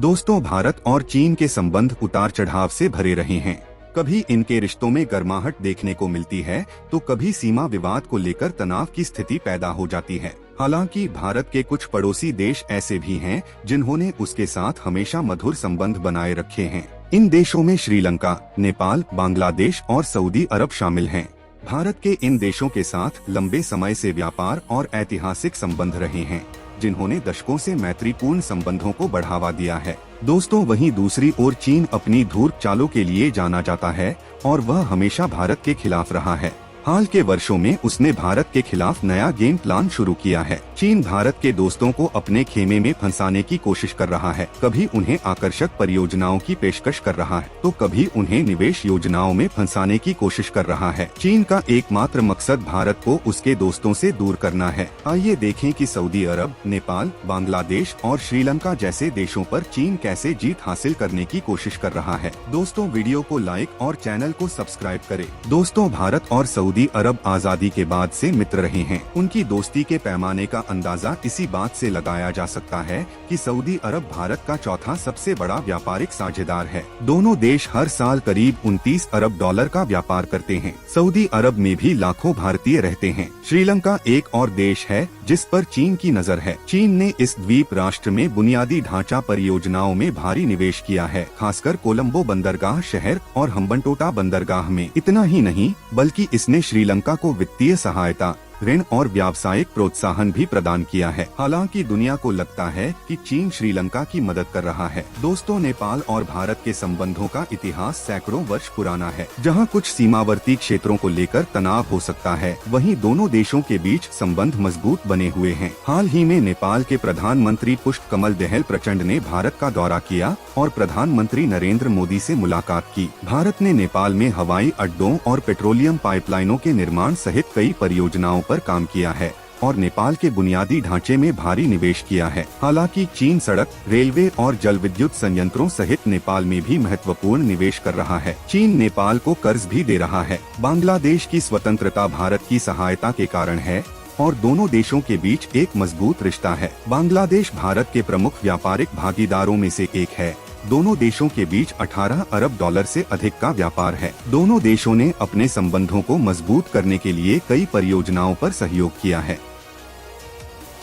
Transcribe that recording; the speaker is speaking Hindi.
दोस्तों, भारत और चीन के संबंध उतार चढ़ाव से भरे रहे हैं। कभी इनके रिश्तों में गर्माहट देखने को मिलती है तो कभी सीमा विवाद को लेकर तनाव की स्थिति पैदा हो जाती है। हालांकि भारत के कुछ पड़ोसी देश ऐसे भी हैं जिन्होंने उसके साथ हमेशा मधुर संबंध बनाए रखे हैं। इन देशों में श्रीलंका, नेपाल, बांग्लादेश और सऊदी अरब शामिल हैं। भारत के इन देशों के साथ लंबे समय से व्यापार और ऐतिहासिक संबंध रहे हैं, जिन्होंने दशकों से मैत्रीपूर्ण संबंधों को बढ़ावा दिया है। दोस्तों, वहीं दूसरी ओर चीन अपनी धूर्त चालों के लिए जाना जाता है और वह हमेशा भारत के खिलाफ रहा है। हाल के वर्षों में उसने भारत के खिलाफ नया गेम प्लान शुरू किया है। चीन भारत के दोस्तों को अपने खेमे में फंसाने की कोशिश कर रहा है। कभी उन्हें आकर्षक परियोजनाओं की पेशकश कर रहा है तो कभी उन्हें निवेश योजनाओं में फंसाने की कोशिश कर रहा है। चीन का एकमात्र मकसद भारत को उसके दोस्तों से दूर करना है। आइए देखें कि सऊदी अरब, नेपाल, बांग्लादेश और श्रीलंका जैसे देशों पर चीन कैसे जीत हासिल करने की कोशिश कर रहा है। दोस्तों, वीडियो को लाइक और चैनल को सब्सक्राइब करें। दोस्तों, भारत और सऊदी अरब आजादी के बाद से मित्र रहे हैं। उनकी दोस्ती के पैमाने का अंदाजा इसी बात से लगाया जा सकता है कि सऊदी अरब भारत का चौथा सबसे बड़ा व्यापारिक साझेदार है। दोनों देश हर साल करीब 29 अरब डॉलर का व्यापार करते हैं। सऊदी अरब में भी लाखों भारतीय रहते हैं। श्रीलंका एक और देश है जिस पर चीन की नजर है। चीन ने इस द्वीप राष्ट्र में बुनियादी ढांचा परियोजनाओं में भारी निवेश किया है, खासकर कोलंबो बंदरगाह शहर और हम्बनटोटा बंदरगाह में। इतना ही नहीं बल्कि इसने श्रीलंका को वित्तीय सहायता, ऋण और व्यावसायिक प्रोत्साहन भी प्रदान किया है। हालांकि दुनिया को लगता है कि चीन श्रीलंका की मदद कर रहा है। दोस्तों, नेपाल और भारत के संबंधों का इतिहास सैकड़ों वर्ष पुराना है। जहां कुछ सीमावर्ती क्षेत्रों को लेकर तनाव हो सकता है, वहीं दोनों देशों के बीच संबंध मजबूत बने हुए हैं। हाल ही में नेपाल के प्रधानमंत्री पुष्प कमल दहल प्रचंड ने भारत का दौरा किया और प्रधानमंत्री नरेंद्र मोदी से मुलाकात की। भारत ने नेपाल में हवाई अड्डों और पेट्रोलियम पाइपलाइनों के निर्माण सहित कई परियोजनाओं पर काम किया है और नेपाल के बुनियादी ढांचे में भारी निवेश किया है। हालांकि चीन सड़क, रेलवे और जल विद्युत संयंत्रों सहित नेपाल में भी महत्वपूर्ण निवेश कर रहा है। चीन नेपाल को कर्ज भी दे रहा है। बांग्लादेश की स्वतंत्रता भारत की सहायता के कारण है और दोनों देशों के बीच एक मजबूत रिश्ता है। बांग्लादेश भारत के प्रमुख व्यापारिक भागीदारों में से एक है। दोनों देशों के बीच 18 अरब डॉलर से अधिक का व्यापार है। दोनों देशों ने अपने संबंधों को मजबूत करने के लिए कई परियोजनाओं पर सहयोग किया है।